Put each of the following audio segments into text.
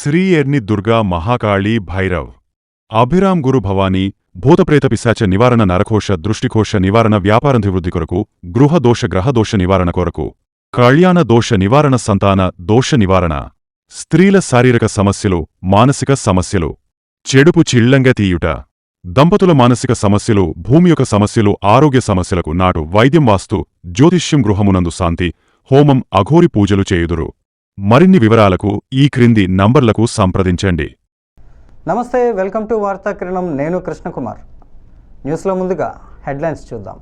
శ్రీ ఎర్ని దుర్గా మహాకాళీ భైరవ్ అభిరామ్ గురు భవానీ భూతప్రేత పిశాచ నివారణ నరకోశ దృష్టికోశ నివారణ వ్యాపారాభివృద్ధి కొరకు గృహదోష గ్రహదోష నివారణ కొరకు కళ్యాణ దోష నివారణ సంతాన దోష నివారణ స్త్రీల శారీరక సమస్యలు మానసిక సమస్యలు చెడుపు చిళ్లంగా తీయుట దంపతుల మానసిక సమస్యలు భూమి యొక్క సమస్యలు ఆరోగ్య సమస్యలకు నాటు వైద్యం వాస్తు జ్యోతిష్యం గృహమునందు శాంతి హోమం అఘోరి పూజలు చేయుదురు మరిన్ని వివరాలకు ఈ క్రింది నంబర్లకు సంప్రదించండి. నమస్తే, వెల్కమ్ టు వార్తా కిరణం. నేను కృష్ణకుమార్. న్యూస్లో ముందుగా హెడ్లైన్స్ చూద్దాం.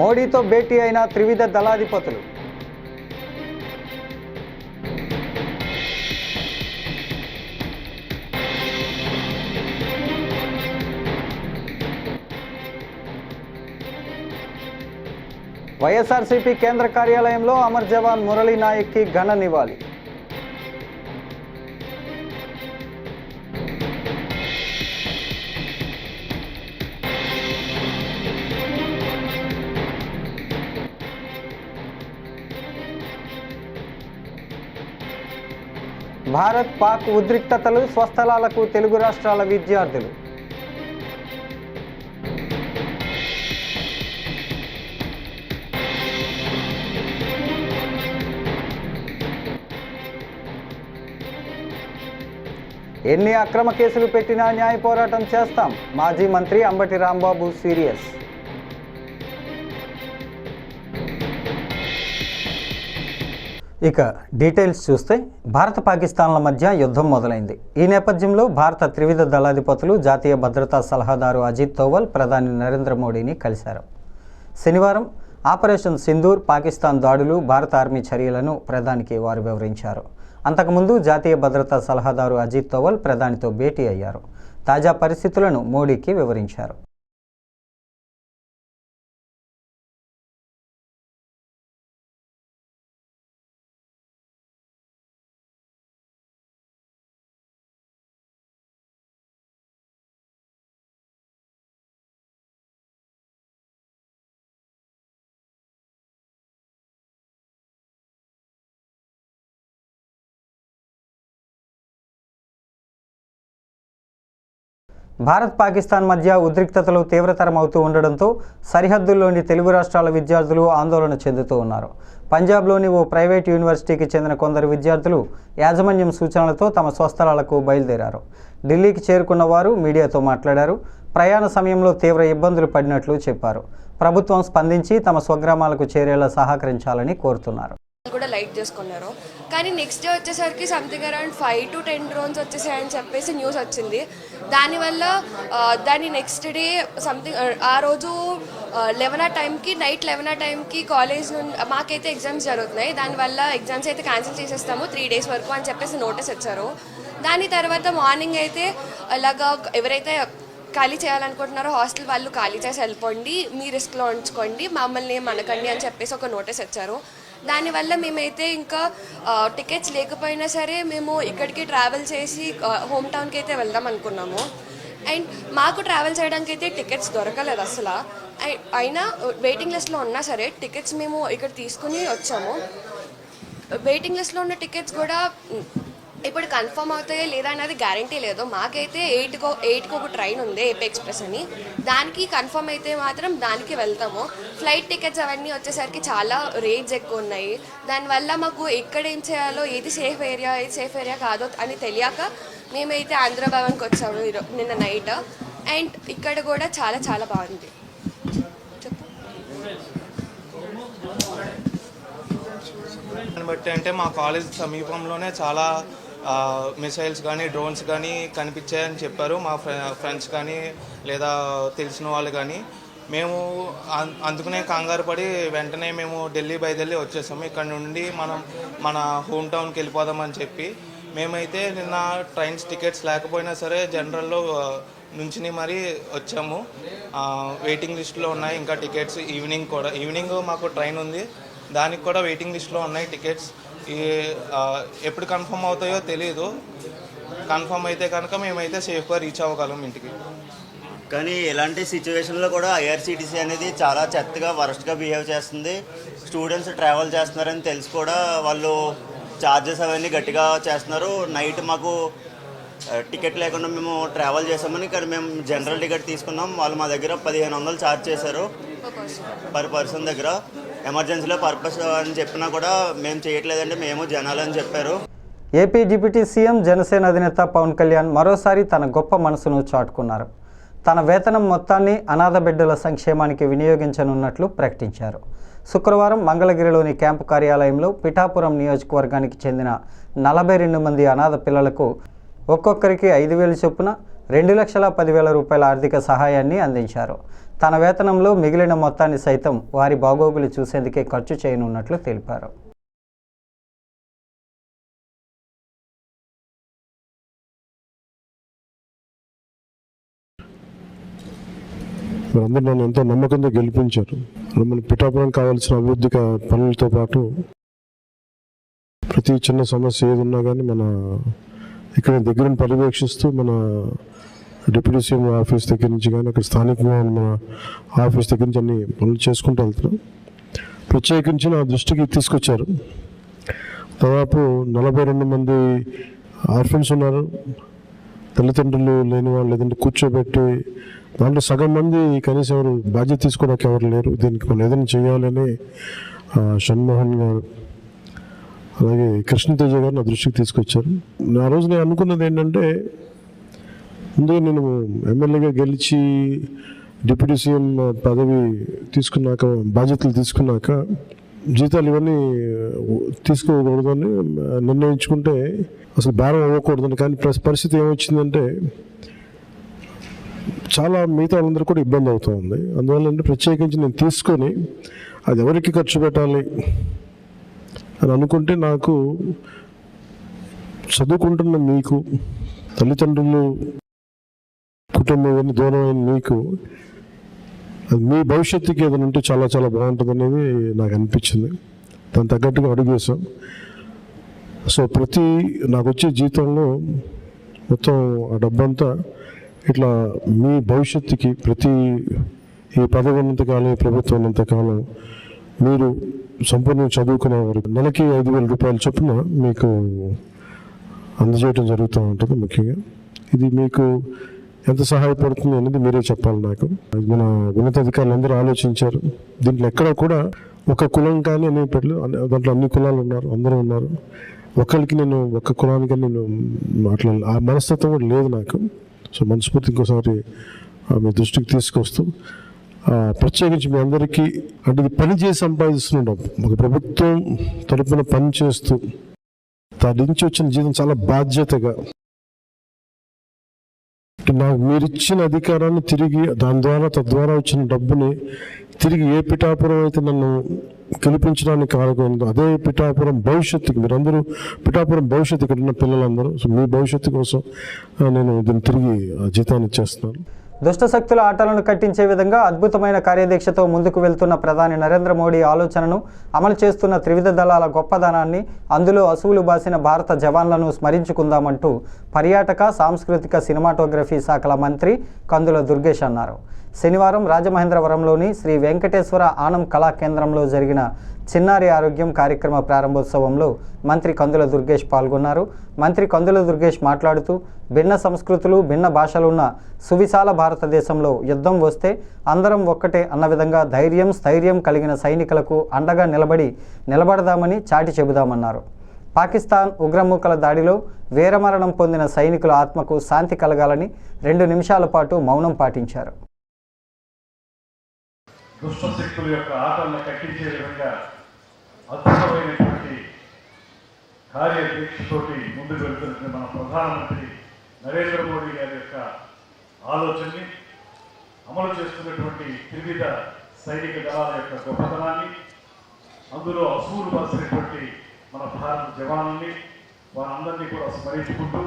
మోడీతో భేటీ అయిన త్రివిధ దళాధిపతులు. వైఎస్ఆర్సీపీ కేంద్ర కార్యాలయంలో అమర్ జవాన్ మురళీ నాయక్కి ఘన నివాళి. భారత్ పాక్ ఉద్రిక్తతలు, స్వస్థలాలకు తెలుగు రాష్ట్రాల విద్యార్థులు. ఎన్ని అక్రమ కేసులు పెట్టినా న్యాయ పోరాటం చేస్తాం. మాజీ మంత్రి అంబటి రాంబాబు సీరియస్. ఇక డీటెయిల్స్ చూస్తే భారత పాకిస్తాన్ల మధ్య యుద్ధం మొదలైంది. ఈ నేపథ్యంలో భారత త్రివిధ దళాధిపతులు జాతీయ భద్రతా సలహాదారు అజిత్ దోవల్ ప్రధాని నరేంద్ర మోడీని కలిశారు. శనివారం ఆపరేషన్ సింధూర్, పాకిస్తాన్ దాడులు, భారత ఆర్మీ చర్యలను ప్రధానికి వారు వివరించారు. అంతకుముందు జాతీయ భద్రతా సలహాదారు అజిత్ దోవల్ ప్రధానితో భేటీ అయ్యారు. తాజా పరిస్థితులను మోడీకి వివరించారు. భారత్ పాకిస్తాన్ మధ్య ఉద్రిక్తతలు తీవ్రతరమవుతూ ఉండడంతో సరిహద్దుల్లోని తెలుగు రాష్ట్రాల విద్యార్థులు ఆందోళన చెందుతూ ఉన్నారు. పంజాబ్లోని ఓ ప్రైవేట్ యూనివర్సిటీకి చెందిన కొందరు విద్యార్థులు యాజమాన్యం సూచనలతో తమ స్వస్థలాలకు బయలుదేరారు. ఢిల్లీకి చేరుకున్న వారు మీడియాతో మాట్లాడారు. ప్రయాణ సమయంలో తీవ్ర ఇబ్బందులు పడినట్లు చెప్పారు. ప్రభుత్వం స్పందించి తమ స్వగ్రామాలకు చేరేలా సహకరించాలని కోరుతున్నారు. కూడా లైట్ చేసుకున్నారు. కానీ నెక్స్ట్ డే వచ్చేసరికి సంథింగ్ అరౌండ్ 5 to 10 డ్రోన్స్ వచ్చేసాయని చెప్పేసి న్యూస్ వచ్చింది. దానివల్ల దాని నెక్స్ట్ డే సంథింగ్ ఆ రోజు 11 ఆ టైంకి, నైట్ 11 ఆ టైంకి కాలేజ్ నుండి మాకైతే ఎగ్జామ్స్ జరుగుతున్నాయి. దానివల్ల ఎగ్జామ్స్ అయితే క్యాన్సిల్ చేసేస్తాము 3 days వరకు అని చెప్పేసి నోటీస్ ఇచ్చారు. దాని తర్వాత మార్నింగ్ అయితే అలాగా ఎవరైతే ఖాళీ చేయాలనుకుంటున్నారో హాస్టల్ వాళ్ళు ఖాళీ చేసి వెళ్ళిపోండి, మీ రిస్క్లో ఉంచుకోండి, మమ్మల్ని మనకండి అని చెప్పేసి ఒక నోటీస్ ఇచ్చారు. దానివల్ల మేమైతే ఇంకా టికెట్స్ లేకపోయినా సరే మేము ఇక్కడికి ట్రావెల్ చేసి హోమ్ టౌన్కి అయితే వెళ్దాం అనుకున్నాము. అండ్ మాకు ట్రావెల్ చేయడానికి అయితే టికెట్స్ దొరకలేదు అసలు. అయినా వెయిటింగ్ లిస్ట్లో ఉన్నా సరే టికెట్స్ మేము ఇక్కడ తీసుకుని వచ్చాము. వెయిటింగ్ లిస్ట్లో ఉన్న టికెట్స్ కూడా ఇప్పుడు కన్ఫర్మ్ అవుతాయో లేదా అనేది గ్యారంటీ లేదు. మాకైతే 8కి ఒక ట్రైన్ ఉంది, ఏపీ ఎక్స్ప్రెస్ అని. దానికి కన్ఫర్మ్ అయితే మాత్రం దానికి వెళ్తాము. ఫ్లైట్ టికెట్స్ అవన్నీ వచ్చేసరికి చాలా రేట్స్ ఎక్కువ ఉన్నాయి. దానివల్ల మాకు ఎక్కడ ఏం చేయాలో, ఏది సేఫ్ ఏరియా కాదో అని తెలియక మేమైతే ఆంధ్ర భవన్కి వచ్చాము నిన్న నైట్. అండ్ ఇక్కడ కూడా చాలా చాలా బాగుంది. దాన్ని బట్టి అంటే మా కాలేజ్ సమీపంలోనే చాలా మిసైల్స్ కానీ డ్రోన్స్ కానీ కనిపించాయని చెప్పారు మా ఫ్రెండ్స్ కానీ లేదా తెలిసిన వాళ్ళు కానీ. మేము అందుకునే కంగారు పడి వెంటనే మేము ఢిల్లీ బయలుదేరి వచ్చేసాము. ఇక్కడ నుండి మనం మన హోమ్ టౌన్కి వెళ్ళిపోదామని చెప్పి మేమైతే నిన్న ట్రైన్స్ టికెట్స్ లేకపోయినా సరే జనరల్లో నుంచి మరీ వచ్చాము. వెయిటింగ్ లిస్ట్లో ఉన్నాయి ఇంకా టికెట్స్. ఈవినింగ్ మాకు ట్రైన్ ఉంది, దానికి కూడా వెయిటింగ్ లిస్ట్లో ఉన్నాయి టికెట్స్. ఎప్పుడు కన్ఫర్మ్ అవుతాయో తెలియదు. కన్ఫర్మ్ అయితే కనుక మేమైతే సేఫ్గా రీచ్ అవ్వగలం ఇంటికి. కానీ ఇలాంటి సిచ్యువేషన్లో కూడా ఐఆర్సీటీసీ అనేది చాలా చెత్తగా వరస్ట్గా బిహేవ్ చేస్తుంది. స్టూడెంట్స్ ట్రావెల్ చేస్తున్నారని తెలిసి కూడా వాళ్ళు ఛార్జెస్ అవన్నీ గట్టిగా చేస్తున్నారు. నైట్ మాకు టికెట్ లేకుండా మేము ట్రావెల్ చేసామని, కానీ మేము జనరల్ టికెట్ తీసుకున్నాం. వాళ్ళు మా దగ్గర 1500 ఛార్జ్ చేశారు పర్ పర్సన్ దగ్గర. ఎమర్జెన్సీలో పర్పస్ అని చెప్పినా కూడా మేము చేయట్లేదంటే మేము జనాలని చెప్పారు. ఏపీ డిప్యూటీ సీఎం జనసేన అధినేత పవన్ కళ్యాణ్ మరోసారి తన గొప్ప మనసును చాటుకున్నారు. తన వేతనం మొత్తాన్ని అనాథ బిడ్డల సంక్షేమానికి వినియోగించనున్నట్లు ప్రకటించారు. శుక్రవారం మంగళగిరిలోని క్యాంపు కార్యాలయంలో పిఠాపురం నియోజకవర్గానికి చెందిన 42 మంది అనాథ పిల్లలకు ఒక్కొక్కరికి 5,000 చొప్పున 2,10,000 రూపాయల ఆర్థిక సహాయాన్ని అందించారు. తన వేతనంలో మిగిలిన మొత్తాన్ని సైతం వారి బాగోగులు చూసేందుకే ఖర్చు చేయనున్నట్లు తెలిపారు. మీరందరూ నన్ను ఎంతో నమ్మకంతో గెలిపించారు. మన పిఠాపురం కావాల్సిన అభివృద్ధి పనులతో పాటు ప్రతి చిన్న సమస్య ఏదున్నా కానీ మన ఇక్కడ దగ్గరని పర్యవేక్షిస్తూ మన డిప్యూటీ సీఎం ఆఫీస్ దగ్గర నుంచి కానీ అక్కడ స్థానికంగా మన ఆఫీస్ దగ్గర నుంచి అన్ని పనులు చేసుకుంటూ వెళ్తున్నాం. ప్రత్యేకించి నా దృష్టికి తీసుకొచ్చారు. దాదాపు 42 మంది ఆర్ఫన్స్ ఉన్నారు. తల్లిదండ్రులు లేని వాళ్ళు లేదంటే కూర్చోబెట్టి దాంట్లో సగం మంది కనీసం ఎవరు బాధ్యత తీసుకోవడానికి ఎవరు లేరు. దీనికి మనం ఏదైనా చేయాలని షణ్మోహన్ గారు అలాగే కృష్ణతేజ గారు నా దృష్టికి తీసుకొచ్చారు. ఆ రోజు నేను అనుకున్నది ఏంటంటే, ముందు నేను ఎమ్మెల్యేగా గెలిచి డిప్యూటీ సీఎం పదవి తీసుకున్నాక, బాధ్యతలు తీసుకున్నాక జీతాలు ఇవన్నీ తీసుకోకూడదని నిర్ణయించుకుంటే అసలు భారం అవ్వకూడదని. కానీ పరిస్థితి ఏమొచ్చిందంటే చాలా మిగతా వాళ్ళందరూ కూడా ఇబ్బంది అవుతూ ఉంది. అందువల్ల అంటే ప్రత్యేకించి నేను తీసుకొని అది ఎవరికి ఖర్చు పెట్టాలి అని అనుకుంటే, నాకు చదువుకుంటున్న మీకు, తల్లిదండ్రులు కుటుంబం ఇవన్నీ దూరమైన మీకు, అది మీ భవిష్యత్తుకి ఏదైనా ఉంటే చాలా చాలా బాగుంటుంది అనేది నాకు అనిపించింది. దాని తగ్గట్టుగా అడుగు వేసాం. సో నాకు వచ్చే జీతంలో మొత్తం ఆ డబ్బంతా ఇట్లా మీ భవిష్యత్తుకి ఈ పదవి ఉన్నంతకాలం, ఈ ప్రభుత్వం ఉన్నంతకాలం మీరు సంపూర్ణంగా చదువుకునే వారికి నెలకి 5,000 రూపాయల చొప్పున మీకు అందజేయడం జరుగుతూ ఉంటుంది. ముఖ్యంగా ఇది మీకు ఎంత సహాయపడుతుంది అనేది మీరే చెప్పాలి నాకు. మన ఉన్నతాధికారులు అందరూ ఆలోచించారు. దీంట్లో ఎక్కడ కూడా ఒక కులం కానీ అనే పెట్టలేదు. దాంట్లో అన్ని కులాలు ఉన్నారు, అందరూ ఉన్నారు. ఒక్క కులానికి నేను మాట్లాడాలి ఆ మనస్తత్వం కూడా లేదు నాకు. సో మనస్ఫూర్తి ఇంకోసారి మీ దృష్టికి తీసుకొస్తూ ప్రత్యేకించి మీ అందరికీ అంటే ఇది పని చేసి సంపాదిస్తున్నాం. ఒక ప్రభుత్వం తరపున పని చేస్తూ దాని నుంచి వచ్చిన జీతం చాలా బాధ్యతగా నాకు మీరిచ్చిన అధికారాన్ని తిరిగి తద్వారా వచ్చిన డబ్బుని తిరిగి ఏ పిఠాపురం అయితే నన్ను గెలిపించడానికి కారణమైందో అదే పిఠాపురం భవిష్యత్తుకి, మీరందరూ పిఠాపురం భవిష్యత్తు ఇక్కడ ఉన్న పిల్లలందరూ, సో మీ భవిష్యత్తు కోసం నేను దీన్ని తిరిగి జీతాన్ని ఇచ్చేస్తున్నాను. దుష్టశక్తుల ఆటలను కట్టించే విధంగా అద్భుతమైన కార్యదీక్షతో ముందుకు వెళ్తున్న ప్రధాని నరేంద్ర మోడీ ఆలోచనను అమలు చేస్తున్న త్రివిధ దళాల గొప్పదనాన్ని, అందులో అసువులు బాసిన భారత జవాన్లను స్మరించుకుందామంటూ పర్యాటక, సాంస్కృతిక, సినిమాటోగ్రఫీ శాఖల మంత్రి కందుల దుర్గేష్ అన్నారు. శనివారం రాజమహేంద్రవరంలోని శ్రీ వెంకటేశ్వర ఆనం కళా కేంద్రంలో జరిగిన చిన్నారి ఆరోగ్యం కార్యక్రమ ప్రారంభోత్సవంలో మంత్రి కందుల దుర్గేష్ పాల్గొన్నారు. మంత్రి కందుల దుర్గేష్ మాట్లాడుతూ, భిన్న సంస్కృతులు, భిన్న భాషలున్న సువిశాల భారతదేశంలో యుద్ధం వస్తే అందరం ఒక్కటే అన్న విధంగా ధైర్యం, స్థైర్యం కలిగిన సైనికులకు అండగా నిలబడదామని చాటి చెబుదామన్నారు. పాకిస్తాన్ ఉగ్రమూకల దాడిలో వీరమరణం పొందిన సైనికుల ఆత్మకు శాంతి కలగాలని 2 నిమిషాల పాటు మౌనం పాటించారు. దుష్టశక్తుల యొక్క ఆటలను కట్టించే విధంగా అద్భుతమైనటువంటి కార్యదీక్షతోటి ముందుకు వెళ్తున్న మన ప్రధానమంత్రి నరేంద్ర మోడీ గారి యొక్క ఆలోచనని, అమలు చేస్తున్నటువంటి త్రివిధ సైనిక దళాల యొక్క గొప్పతనాన్ని, అందులో అసూలు బాసినటువంటి మన భారత జవానుల్ని, వారందరినీ కూడా స్మరించుకుంటూ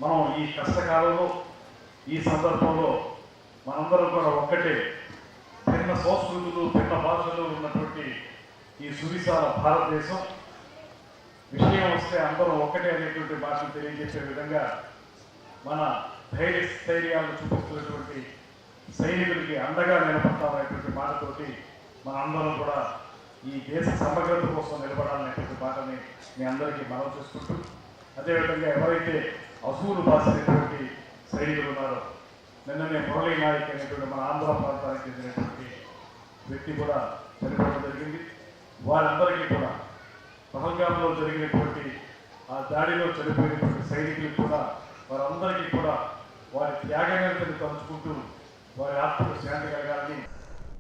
మనం ఈ కష్టకాలంలో, ఈ సందర్భంలో మనందరం కూడా ఒక్కటే, భిన్న సంస్కృతులు, భిన్న భాషలు ఉన్నటువంటి ఈ సువిశాల భారతదేశం విషయం వస్తే అందరం ఒక్కటే అనేటువంటి భాషను తెలియజేసే విధంగా మన ధైర్యాలను చూపిస్తున్నటువంటి సైనికులకి అండగా నిలబడతామనేటువంటి మాటతోటి మన అందరం కూడా ఈ దేశ సమగ్రత కోసం నిలబడాలనేటువంటి మాటని మీ అందరికీ మనవి చేసుకుంటూ, అదేవిధంగా ఎవరైతే అసూలు బాసినటువంటి సైనికులు ఉన్నారో, నిన్ననే మురళీ నాయక్ అనేటువంటి మన ఆంధ్ర ప్రాంతానికి చెందినటువంటి వ్యక్తి కూడా చనిపోవడం జరిగింది. వారందరికీ కూడా పహల్గాంలో జరిగినటువంటి ఆ దాడిలో చనిపోయినటువంటి సైనికులకు కూడా వారందరికీ కూడా వారి త్యాగనిరతని తలుచుకుంటూ వారి ఆత్మకు శాంతి కలగాలని.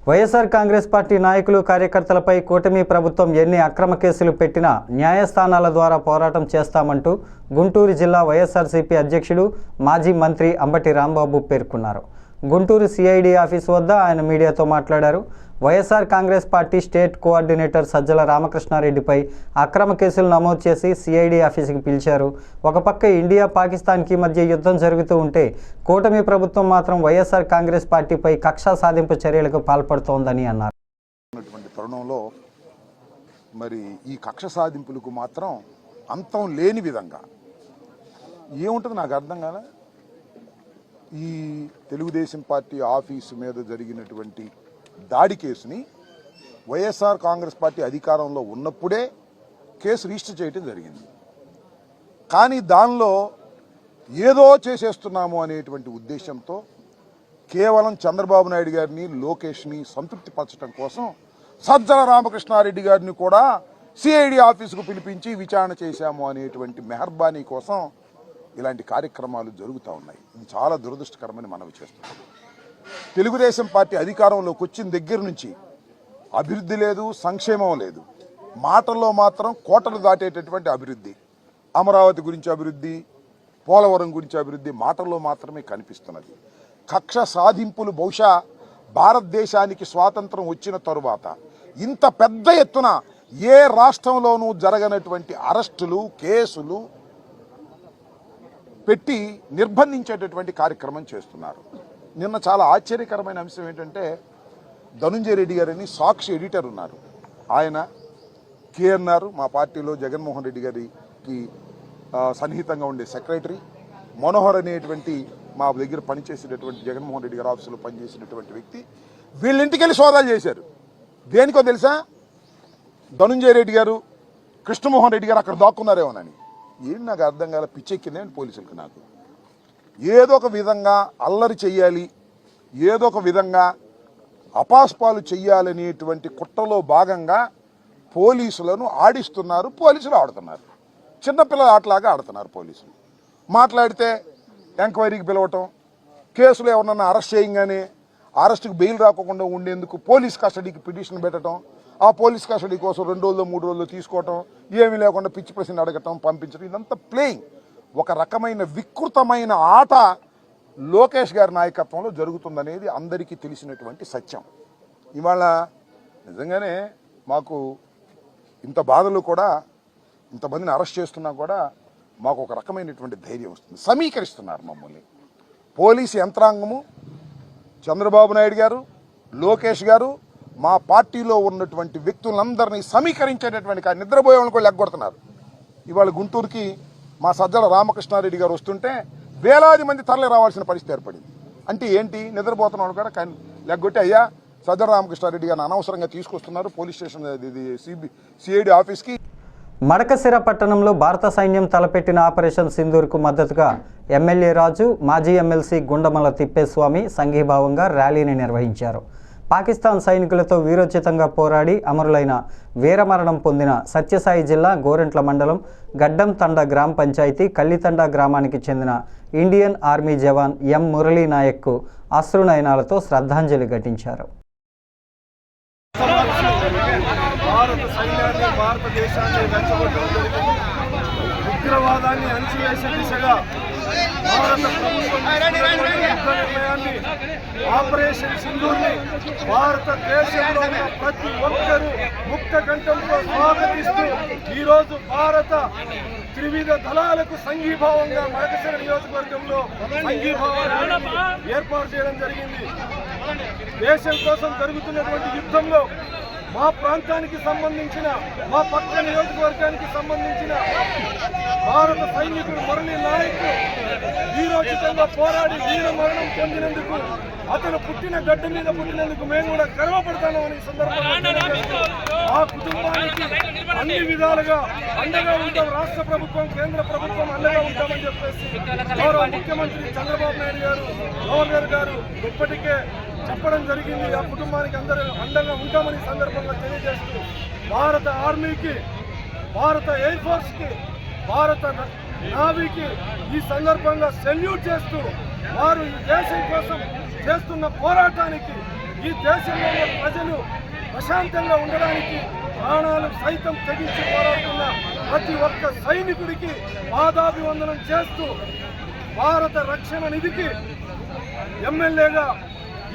వైఎస్ఆర్ కాంగ్రెస్ పార్టీ నాయకులు కార్యకర్తలపై కూటమి ప్రభుత్వం ఎన్ని అక్రమ కేసులు పెట్టినా న్యాయస్థానాల ద్వారా పోరాటం చేస్తామంటూ గుంటూరు జిల్లా వైఎస్ఆర్సీపీ అధ్యక్షుడు మాజీ మంత్రి అంబటి రాంబాబు పేర్కొన్నారు. గుంటూరు సిఐడి ఆఫీస్ వద్ద ఆయన మీడియాతో మాట్లాడారు. YSR Congress party state coordinator Sajjala రామకృష్ణారెడ్డిపై అక్రమ కేసులు నమోదు చేసి సిఐడి ఆఫీసుకి పిలిచారు. ఒక పక్క ఇండియా పాకిస్తాన్కి మధ్య యుద్ధం జరుగుతూ ఉంటే కూటమి ప్రభుత్వం మాత్రం వైఎస్ఆర్ కాంగ్రెస్ పార్టీపై కక్షా సాధింపు చర్యలకు పాల్పడుతోందని అన్నారు. తరుణంలో మరి ఈ కక్ష సాధింపులకు మాత్రం అంతం లేని విధంగా ఏముంటుంది నాకు అర్థం కాలే. ఈ తెలుగుదేశం పార్టీ ఆఫీసు మీద జరిగినటువంటి దాడి కేసుని వైఎస్ఆర్ కాంగ్రెస్ పార్టీ అధికారంలో ఉన్నప్పుడే కేసు రిజిస్టర్ చేయడం జరిగింది. కానీ దానిలో ఏదో చేసేస్తున్నాము అనేటువంటి ఉద్దేశంతో కేవలం చంద్రబాబు నాయుడు గారిని, లోకేష్ని సంతృప్తిపరచడం కోసం సజ్జల రామకృష్ణారెడ్డి గారిని కూడా సిఐడి ఆఫీసుకు పిలిపించి విచారణ చేశాము అనేటువంటి మెహర్బానీ కోసం ఇలాంటి కార్యక్రమాలు జరుగుతూ ఉన్నాయి. ఇది చాలా దురదృష్టకరమని మనవి చేస్తున్నాం. తెలుగుదేశం పార్టీ అధికారంలోకి వచ్చిన దగ్గర నుంచి అభివృద్ధి లేదు, సంక్షేమం లేదు. మాటల్లో మాత్రం కోటలు దాటేటటువంటి అభివృద్ధి, అమరావతి గురించి అభివృద్ధి, పోలవరం గురించి అభివృద్ధి మాటల్లో మాత్రమే కనిపిస్తున్నది. కక్ష సాధింపులు బహుశా భారతదేశానికి స్వాతంత్రం వచ్చిన తరువాత ఇంత పెద్ద ఎత్తున ఏ రాష్ట్రంలోనూ జరగనటువంటి అరెస్టులు, కేసులు పెట్టి నిర్బంధించేటటువంటి కార్యక్రమం చేస్తున్నారు. నిన్న చాలా ఆశ్చర్యకరమైన అంశం ఏంటంటే, ధనుంజయ రెడ్డి గారని సాక్షి ఎడిటర్ ఉన్నారు. ఆయన కేఎన్ఆర్, మా పార్టీలో జగన్మోహన్ రెడ్డి గారికి సన్నిహితంగా ఉండే సెక్రటరీ, మనోహర్ అనేటువంటి మా దగ్గర పనిచేసేటటువంటి జగన్మోహన్ రెడ్డి గారి ఆఫీసులో పనిచేసినటువంటి వ్యక్తి, వీళ్ళింటికి వెళ్ళి సోదాలు చేశారు. దేనికో తెలుసా? ధనుంజయ రెడ్డి గారు, కృష్ణమోహన్ రెడ్డి గారు అక్కడ దాక్కున్నారేమోనని. ఏం నాకు అర్థం కాల, పిచ్చెక్కిందే పోలీసులకు. నాకు ఏదో ఒక విధంగా అల్లరి చెయ్యాలి, ఏదో ఒక విధంగా అపాస్పాలు చెయ్యాలనేటువంటి కుట్రలో భాగంగా పోలీసులను ఆడిస్తున్నారు, పోలీసులు ఆడుతున్నారు. చిన్నపిల్లల ఆటలాగా ఆడుతున్నారు పోలీసులు. మాట్లాడితే ఎంక్వైరీకి పిలవటం, కేసులు ఎవరన్నా అరెస్ట్ చేయగానే అరెస్టుకు బెయిల్ రాకుండా ఉండేందుకు పోలీస్ కస్టడీకి పిటిషన్ పెట్టడం, ఆ పోలీస్ కస్టడీ కోసం 2 రోజులు 3 రోజులు తీసుకోవటం, ఏమీ లేకుండా పిచ్చి ప్రశ్న అడగటం, పంపించడం, ఇదంతా ప్లేయింగ్. ఒక రకమైన వికృతమైన ఆట లోకేష్ గారి నాయకత్వంలో జరుగుతుందనేది అందరికీ తెలిసినటువంటి సత్యం. ఇవాళ నిజంగానే మాకు ఇంత బాధలు కూడా, ఇంతమందిని అరెస్ట్ చేస్తున్నా కూడా మాకు ఒక రకమైనటువంటి ధైర్యం వస్తుంది. సమీకరిస్తున్నారు మమ్మల్ని పోలీసు యంత్రాంగము, చంద్రబాబు నాయుడు గారు, లోకేష్ గారు, మా పార్టీలో ఉన్నటువంటి వ్యక్తులందరినీ సమీకరించేటటువంటి నిద్రపోయే వాళ్ళని కూడా లెగ్గొడుతున్నారు. ఇవాళ గుంటూరుకి మా సజ్జల రామకృష్ణారెడ్డి గారు వస్తుంటే వేలాది మంది తరలి రావాల్సిన పరిస్థితి ఏర్పడింది. అంటే ఏంటి? నిద్రపోతున్న వాళ్ళు కూడా లెగ్గొట్టి, అయ్యా సజ్జల రామకృష్ణారెడ్డి గారిని అనవసరంగా తీసుకొస్తున్నారు పోలీస్ స్టేషన్ సిఐడి ఆఫీస్కి. మడకశిర పట్టణంలో భారత సైన్యం తలపెట్టిన ఆపరేషన్ సింధూర్కు మద్దతుగా ఎమ్మెల్యే రాజు, మాజీ ఎమ్మెల్సీ గుండమల తిప్పేస్వామి సంఘీభావంగా ర్యాలీని నిర్వహించారు. పాకిస్తాన్ సైనికులతో వీరోచితంగా పోరాడి అమరులైన వీరమరణం పొందిన సత్యసాయి జిల్లా గోరెంట్ల మండలం గడ్డం తండ గ్రామ పంచాయతీ కల్లితండ గ్రామానికి చెందిన ఇండియన్ ఆర్మీ జవాన్ ఎం మురళీ నాయక్కు అశ్రునయనాలతో శ్రద్ధాంజలి ఘటించారు. భారత సైన్యాన్ని, భారతదేశాన్ని రెచ్చగొట్టడం జరిగింది. ఉగ్రవాదాన్ని అణిచివేసే దిశగా భారత ప్రభుత్వం యుద్ధ నిర్ణయాన్ని, ఆపరేషన్ సింధూర్ని భారతదేశంలో ఉన్న ప్రతి ఒక్కరూ ముక్త కంఠంతో స్వాగతిస్తూ ఈరోజు భారత త్రివిధ దళాలకు సంఘీభావంగా మడకశిర నియోజకవర్గంలో సంఘీభావాన్ని ఏర్పాటు చేయడం జరిగింది. దేశం కోసం జరుగుతున్నటువంటి యుద్ధంలో మా ప్రాంతానికి సంబంధించిన, మా పక్క నియోజకవర్గానికి సంబంధించిన భారత సైనికుడు మురళీ నాయక్ వీరోచితంగా పోరాడి వీర మరణం పొందినందుకు, అతను పుట్టిన గడ్డ మీద పుట్టినందుకు మేము కూడా గర్వపడతామని సందర్భంగా ఆ కుటుంబానికి అన్ని విధాలుగా అండగా ఉంటాం. రాష్ట్ర ప్రభుత్వం, కేంద్ర ప్రభుత్వం అండగా ఉంటామని చెప్పేసి గౌరవ ముఖ్యమంత్రి చంద్రబాబు నాయుడు గారు, గవర్నర్ గారు ఇప్పటికే చెప్పడం జరిగింది. ఆ కుటుంబానికి అందరూ అండగా ఉంటామని సందర్భంగా తెలియజేస్తూ భారత ఆర్మీకి, భారత ఎయిర్ ఫోర్స్కి, భారత నావీకి ఈ సందర్భంగా సెల్యూట్ చేస్తూ వారు ఈ దేశం కోసం చేస్తున్న పోరాటానికి, ఈ దేశంలో ప్రజలు ప్రశాంతంగా ఉండడానికి ప్రాణాలు సైతం తెగించి పోరాడుతున్న ప్రతి ఒక్క సైనికుడికి పాదాభివందనం చేస్తూ భారత రక్షణ నిధికి ఎమ్మెల్యేగా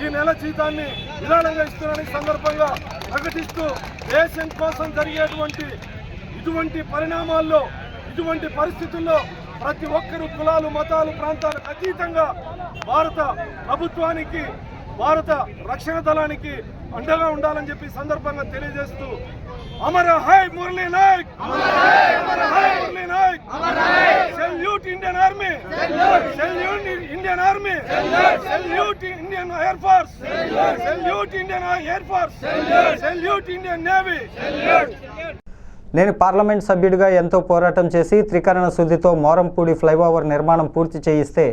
ఈ నెల జీతాన్ని విరాళంగా ఇస్తున్నారని సందర్భంగా ప్రకటిస్తూ దేశం కోసం జరిగేటువంటి ఇటువంటి పరిణామాల్లో, ఇటువంటి పరిస్థితుల్లో ప్రతి ఒక్కరు కులాలు, మతాలు, ప్రాంతాలకు అతీతంగా భారత ప్రభుత్వానికి, భారత రక్షణ దళానికి అండగా ఉండాలని చెప్పి సందర్భంగా తెలియజేస్తూ అమర హై మురళీ నాయక్, అమర హై Murali Nayak, salute Indian army, salute Indian army, salute Indian air force, salute Indian air force, salute Indian navy. నేను పార్లమెంట్ సభ్యుడిగా ఎంతో పోరాటం చేసి త్రికరణ శుద్ధితో మోరంపూడి ఫ్లైఓవర్ నిర్మాణం పూర్తి చేయిస్తే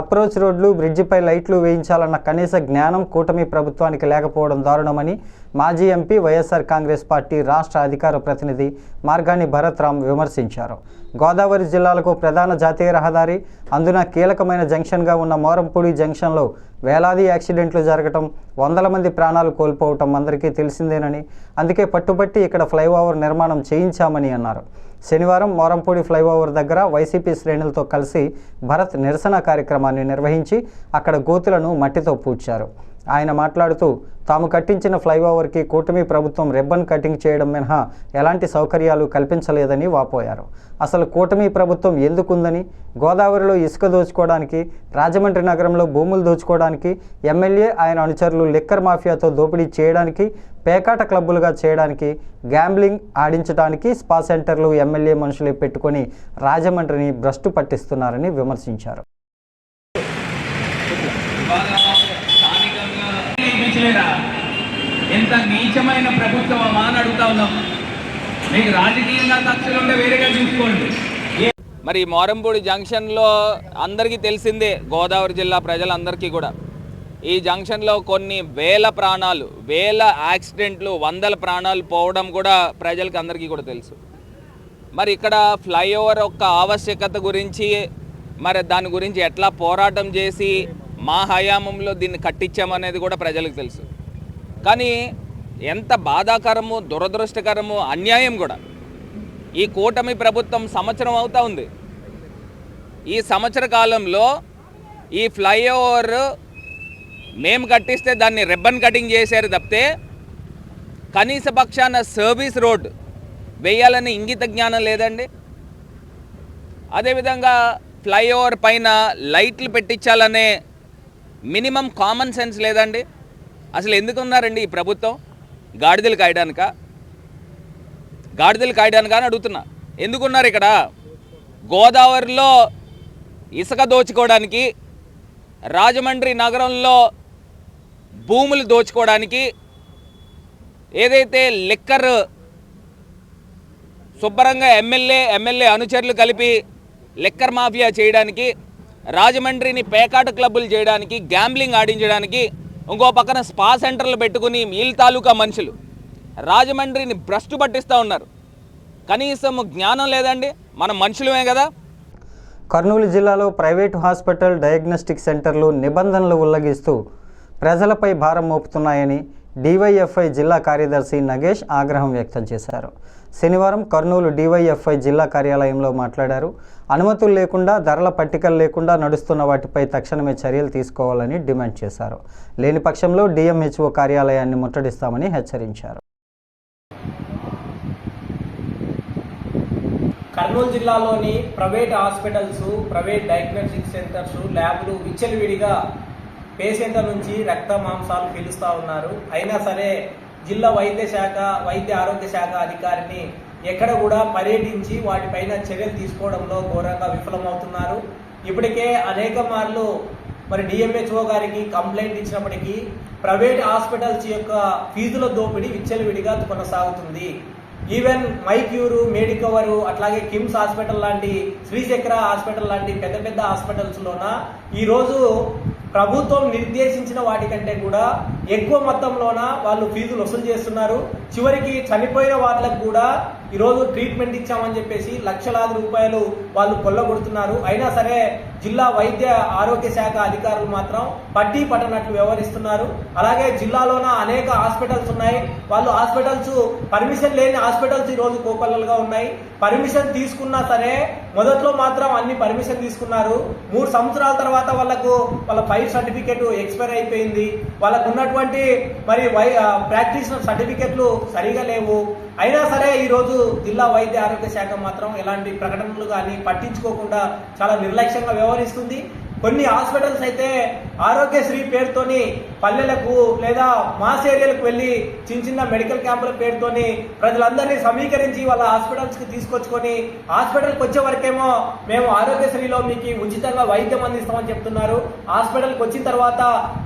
అప్రోచ్ రోడ్లు, బ్రిడ్జిపై లైట్లు వేయించాలన్న కనీస జ్ఞానం కూటమి ప్రభుత్వానికి లేకపోవడం దారుణమని మాజీ ఎంపీ వైఎస్ఆర్ కాంగ్రెస్ పార్టీ రాష్ట్ర అధికార ప్రతినిధి మార్గాని భరత్ రామ్ విమర్శించారు. గోదావరి జిల్లాలకు ప్రధాన జాతీయ రహదారి, అందున కీలకమైన జంక్షన్గా ఉన్న మోరంపూడి జంక్షన్లో వేలాది యాక్సిడెంట్లు జరగటం, వందల మంది ప్రాణాలు కోల్పోవటం అందరికీ తెలిసిందేనని, అందుకే పట్టుబట్టి ఇక్కడ ఫ్లైఓవర్ నిర్మాణం చేయించామని అన్నారు. శనివారం మోరంపూడి ఫ్లైఓవర్ దగ్గర వైసీపీ శ్రేణులతో కలిసి భరత్ నిరసన కార్యక్రమాన్ని నిర్వహించి అక్కడ గోతులను మట్టితో పూడ్చారు. ఆయన మాట్లాడుతూ తాము కట్టించిన ఫ్లైఓవర్కి కూటమి ప్రభుత్వం రిబ్బన్ కటింగ్ చేయడం మినహా ఎలాంటి సౌకర్యాలు కల్పించలేదని వాపోయారు. అసలు కూటమి ప్రభుత్వం ఎందుకుందని, గోదావరిలో ఇసుక దోచుకోవడానికి, రాజమండ్రి నగరంలో భూములు దోచుకోవడానికి, ఎమ్మెల్యే ఆయన అనుచరులు లిక్కర్ మాఫియాతో దోపిడీ చేయడానికి, పేకాట క్లబ్బులుగా చేయడానికి, గ్యాంబ్లింగ్ ఆడించడానికి స్పా సెంటర్లు ఎమ్మెల్యే మనుషులే పెట్టుకొని రాజమండ్రిని భ్రష్టు పట్టిస్తున్నారని విమర్శించారు. ఎంత నీచమైన ప్రభుత్వం అని అడుగుతా ఉన్నాం. మీకు రాజకీయంగా కక్షలు ఉంటే వేరేగా చూసుకోండి. మరి మోరంపూడి జంక్షన్లో అందరికీ తెలిసిందే, గోదావరి జిల్లా ప్రజలందరికీ కూడా ఈ జంక్షన్లో కొన్ని వేల ప్రాణాలు, వేల యాక్సిడెంట్లు, వందల ప్రాణాలు పోవడం కూడా ప్రజలకు అందరికీ కూడా తెలుసు. మరి ఇక్కడ ఫ్లైఓవర్ యొక్క ఆవశ్యకత గురించి, మరి దాని గురించి ఎట్లా పోరాటం చేసి మా హయాంలో దీన్ని కట్టించామనేది కూడా ప్రజలకు తెలుసు. కానీ ఎంత బాధాకరము, దురదృష్టకరము, అన్యాయం కూడా. ఈ కూటమి ప్రభుత్వం సంవత్సరం అవుతా ఉంది. ఈ సంవత్సర కాలంలో ఈ ఫ్లైఓవర్ మేము కట్టిస్తే దాన్ని రిబ్బన్ కటింగ్ చేశారు తప్పితే కనీస పక్షాన సర్వీస్ రోడ్ వేయాలని ఇంగిత జ్ఞానం లేదండి. అదేవిధంగా ఫ్లైఓవర్ పైన లైట్లు పెట్టించాలనే మినిమం కామన్ సెన్స్ లేదండి. అసలు ఎందుకు ఉన్నారండి ఈ ప్రభుత్వం? గాడిదలు కాయడానికా? గాడిదలు కాయడానికా అని అడుగుతున్నా. ఎందుకున్నారు ఇక్కడ? గోదావరిలో ఇసుక దోచుకోవడానికి, రాజమండ్రి నగరంలో భూములు దోచుకోవడానికి, ఏదైతే లిక్కర్ శుభ్రంగా ఎమ్మెల్యే అనుచరులు కలిపి లిక్కర్ మాఫియా చేయడానికి, రాజమండ్రిని పేకాట క్లబ్బులు చేయడానికి, గ్యాంబ్లింగ్ ఆడించడానికి, ఇంకో పక్కన స్పా సెంటర్లు పెట్టుకుని మీల్ తాలూకా మనుషులు రాజమండ్రిని భ్రష్టు పట్టిస్తూ ఉన్నారు. కనీసం జ్ఞానం లేదండి. మనం మనుషులమే కదా. కర్నూలు జిల్లాలో ప్రైవేటు హాస్పిటల్, డయాగ్నోస్టిక్ సెంటర్లు నిబంధనలు ఉల్లంఘిస్తూ ప్రజలపై భారం మోపుతున్నాయని డివైఎఫ్ఐ జిల్లా కార్యదర్శి నగేష్ ఆగ్రహం వ్యక్తం చేశారు. శనివారం కర్నూలు డివైఎఫ్ఐ జిల్లా కార్యాలయంలో మాట్లాడారు. అనుమతులు లేకుండా, ధరల పట్టికలు లేకుండా నడుస్తున్న వాటిపై తక్షణమే చర్యలు తీసుకోవాలని డిమాండ్ చేశారు. లేని పక్షంలో డిఎంహెచ్ఓ కార్యాలయాన్ని ముట్టడిస్తామని హెచ్చరించారు. కర్నూలు జిల్లాలోని private hospitals, private diagnostic centres, ల్యాబ్లు విచ్చలవిడిగా పేషెంట్ల నుంచి రక్త మాంసాలు పీలుస్తూ ఉన్నారు. అయినా సరే జిల్లా వైద్య ఆరోగ్య శాఖ అధికారిని ఎక్కడ కూడా పర్యటించి వాటిపైన చర్యలు తీసుకోవడంలో ఘోరంగా విఫలమవుతున్నారు. ఇప్పటికే అనేక మార్లు మరి డిఎంహెచ్ఓ గారికి కంప్లైంట్ ఇచ్చినప్పటికీ ప్రైవేట్ హాస్పిటల్స్ యొక్క ఫీజుల దోపిడీ విచ్చలవిడిగా కొనసాగుతుంది. ఈవెన్ మైక్యూరు, మెడికవరు, అట్లాగే కిమ్స్ హాస్పిటల్ లాంటి, శ్రీచక్ర హాస్పిటల్ లాంటి పెద్ద పెద్ద హాస్పిటల్స్లోన ఈరోజు ప్రభుత్వం నిర్దేశించిన వాటికంటే కూడా ఎక్కువ మొత్తంలోన వాళ్ళు ఫీజులు వసూలు చేస్తున్నారు. చివరికి చనిపోయిన వాళ్ళకు కూడా ఈరోజు ట్రీట్మెంట్ ఇచ్చామని చెప్పేసి లక్షలాది రూపాయలు వాళ్ళు కొల్లగొడుతున్నారు. అయినా సరే జిల్లా వైద్య ఆరోగ్య శాఖ అధికారులు మాత్రం పట్టీ పట్టనట్లు వ్యవహరిస్తున్నారు. అలాగే జిల్లాలోన అనేక హాస్పిటల్స్ ఉన్నాయి. వాళ్ళు హాస్పిటల్స్ పర్మిషన్ లేని హాస్పిటల్స్ ఈరోజు కోకొల్లలుగా ఉన్నాయి. పర్మిషన్ తీసుకున్నా సరే మొదట్లో మాత్రం అన్ని పర్మిషన్ తీసుకున్నారు. 3 సంవత్సరాల తర్వాత వాళ్ళ ఫైర్ సర్టిఫికేట్ ఎక్స్పైర్ అయిపోయింది. వాళ్ళకు ఉన్నటువంటి మరి ప్రాక్టీషనర్ సర్టిఫికెట్లు సరిగా లేవు. అయినా సరే ఈరోజు జిల్లా వైద్య ఆరోగ్య శాఖ మాత్రం ఎలాంటి ప్రకటనలు కానీ పట్టించుకోకుండా చాలా నిర్లక్ష్యంగా వ్యవహరిస్తుంది. కొన్ని హాస్పిటల్స్ అయితే ఆరోగ్యశ్రీ పేరుతోని పల్లెలకు లేదా మాస్ ఏరియాలకు వెళ్ళి చిన్న మెడికల్ క్యాంపుల పేరుతోని ప్రజలందరినీ సమీకరించి వాళ్ళ హాస్పిటల్స్కి తీసుకొచ్చుకొని హాస్పిటల్కి వచ్చే వరకేమో మేము ఆరోగ్యశ్రీలో మీకు ఉచితంగా వైద్యం అందిస్తామని చెప్తున్నారు. హాస్పిటల్కి వచ్చిన తర్వాత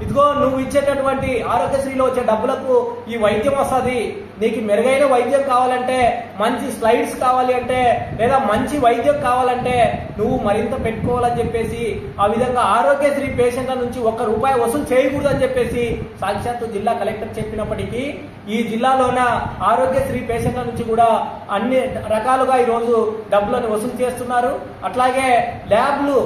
ఇదిగో నువ్వు ఇచ్చేటటువంటి ఆరోగ్యశ్రీలో వచ్చే డబ్బులకు ఈ వైద్యం వస్తుంది, నీకు మెరుగైన వైద్యం కావాలంటే, మంచి స్లైడ్స్ కావాలి అంటే, లేదా మంచి వైద్యం కావాలంటే నువ్వు మరింత పెట్టుకోవాలని చెప్పేసి ఆ విధంగా ఆరోగ్యశ్రీ పేషెంట్ల నుంచి ₹1 వసూలు చేయకూడదని చెప్పేసి సాక్షాత్తు జిల్లా కలెక్టర్ చెప్పినప్పటికీ ఈ జిల్లాలోన ఆరోగ్యశ్రీ పేషెంట్ల నుంచి కూడా అన్ని రకాలుగా ఈరోజు డబ్బులను వసూలు చేస్తున్నారు. అట్లాగే ల్యాబ్లు,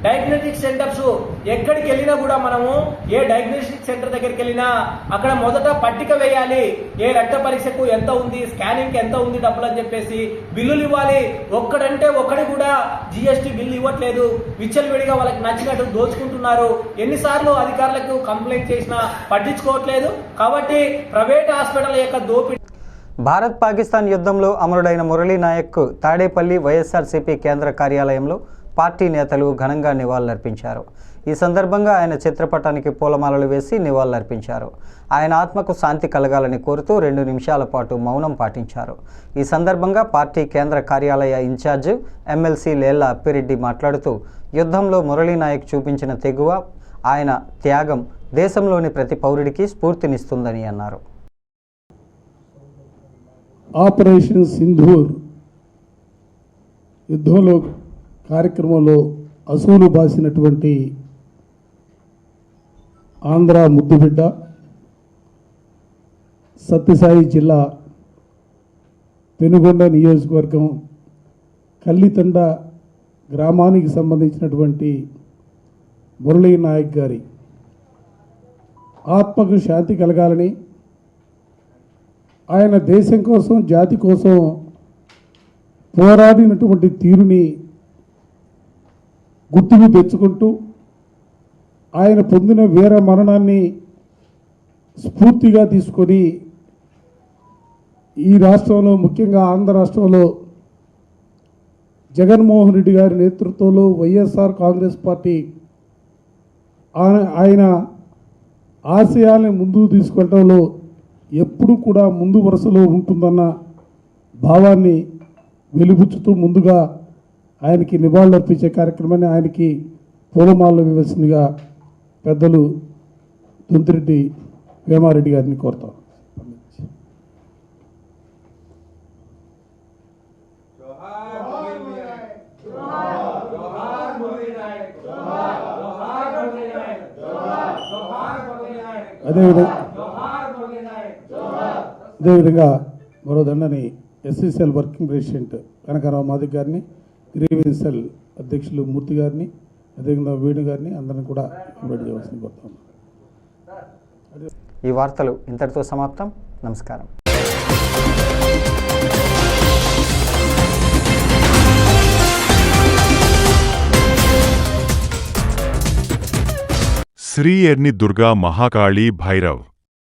డయాగ్నోస్టిక్ సెంటర్స్ ఎక్కడికి వెళ్ళినా కూడా మనము ఏ డయాగ్నోస్టిక్ సెంటర్ దగ్గరికి వెళ్ళినా అక్కడ మొదట పట్టిక వేయాలి. ఏ రక్త పరీక్షకు ఎంత ఉంది, స్కానింగ్కి ఎంత ఉంది డబ్బులు అని చెప్పేసి బిల్లులు ఇవ్వాలి. ఒక్కడంటే ఒక్కడి కూడా జిఎస్టీ బిల్లు ఇవ్వట్లేదు. విచ్చలవిడిగా వాళ్ళకి నచ్చినట్టు దోచుకుంటున్నారు. ఎన్నిసార్లు అధికారులకు కంప్లైంట్ చేసినా పట్టించుకోవట్లేదు. కాబట్టి ప్రైవేట్ హాస్పిటల్ యొక్క దోపిడీ. భారత్ పాకిస్తాన్ యుద్ధంలో అమరుడైన మురళీ నాయక్ తాడేపల్లి వైఎస్ఆర్సీపీ కేంద్ర కార్యాలయంలో పార్టీ నేతలు ఘనంగా నివాళులర్పించారు. ఈ సందర్భంగా ఆయన చిత్రపటానికి పూలమాలలు వేసి నివాళులర్పించారు. ఆయన ఆత్మకు శాంతి కలగాలని కోరుతూ 2 నిమిషాల పాటు మౌనం పాటించారు. ఈ సందర్భంగా పార్టీ కేంద్ర కార్యాలయ ఇన్ఛార్జ్ ఎమ్మెల్సీ లేళ్ల అప్పిరెడ్డి మాట్లాడుతూ యుద్ధంలో మురళీ నాయక్ చూపించిన తెగువ, ఆయన త్యాగం దేశంలోని ప్రతి పౌరుడికి స్ఫూర్తినిస్తుందని అన్నారు. ఆపరేషన్ సింధూర్ యుద్ధంలో కార్యక్రమంలో అసూలు బాసినటువంటి ఆంధ్ర ముద్దుబిడ్డ, సత్యసాయి జిల్లా పెనుగొండ నియోజకవర్గం కల్లితండ గ్రామానికి సంబంధించినటువంటి మురళీ నాయక్ గారి ఆత్మకు శాంతి కలగాలని, ఆయన దేశం కోసం, జాతి కోసం పోరాడినటువంటి తీరుని గుర్తుకు తెచ్చుకుంటూ ఆయన పొందిన వీర మరణాన్ని స్ఫూర్తిగా తీసుకొని ఈ రాష్ట్రంలో, ముఖ్యంగా ఆంధ్ర రాష్ట్రంలో జగన్మోహన్ రెడ్డి గారి నేతృత్వంలో వైఎస్ఆర్ కాంగ్రెస్ పార్టీ ఆయన ఆశయాల్ని ముందుకు తీసుకెళ్ళడంలో ఎప్పుడూ కూడా ముందు వరుసలో ఉంటుందన్న భావాన్ని వెలిబుచ్చుతూ ముందుగా ఆయనకి నివాళులర్పించే కార్యక్రమాన్ని, ఆయనకి పూలమాలలు ఇవ్వాల్సిందిగా పెద్దలు తుంతిరెడ్డి వేమారెడ్డి గారిని కోరుతాం. అదేవిధంగా మరో దండని ఎస్సీసీఎల్ వర్కింగ్ ప్రెసిడెంట్ కనకారావు మాదిక్ గారిని, గ్రీవెన్సెల్ అధ్యక్షులు మూర్తి గారిని, అదేవిధంగా వేణు గారిని అందరిని కూడా ఇన్వైట్ చేయవలసింది కోరుతాం. ఈ వార్తలు ఇంతటితో సమాప్తం. నమస్కారం. శ్రీ ఎర్ని దుర్గా మహాకాళీ భైరవ్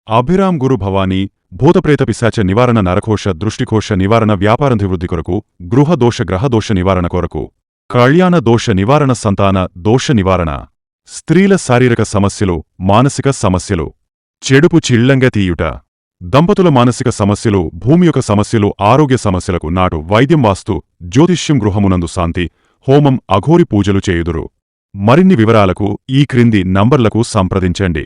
అభిరామ్ గురు భవానీ భూతప్రేత పిశాచ నివారణ నరకోశ దృష్టికోశ నివారణ వ్యాపారాభివృద్ధి కొరకు గృహదోష గ్రహదోష నివారణ కొరకు కళ్యాణ దోష నివారణ సంతాన దోష నివారణ స్త్రీల శారీరక సమస్యలు మానసిక సమస్యలు చెడుపు చిళ్లంగ తీయుట దంపతుల మానసిక సమస్యలు, భూమి యొక్క సమస్యలు, ఆరోగ్య సమస్యలకు నాటు వైద్యం, వాస్తు, జ్యోతిష్యం, గృహమునందు శాంతి, హోమం, అఘోరి పూజలు చేయుదురు. మరిన్ని వివరాలకు ఈ క్రింది నంబర్లకు సంప్రదించండి.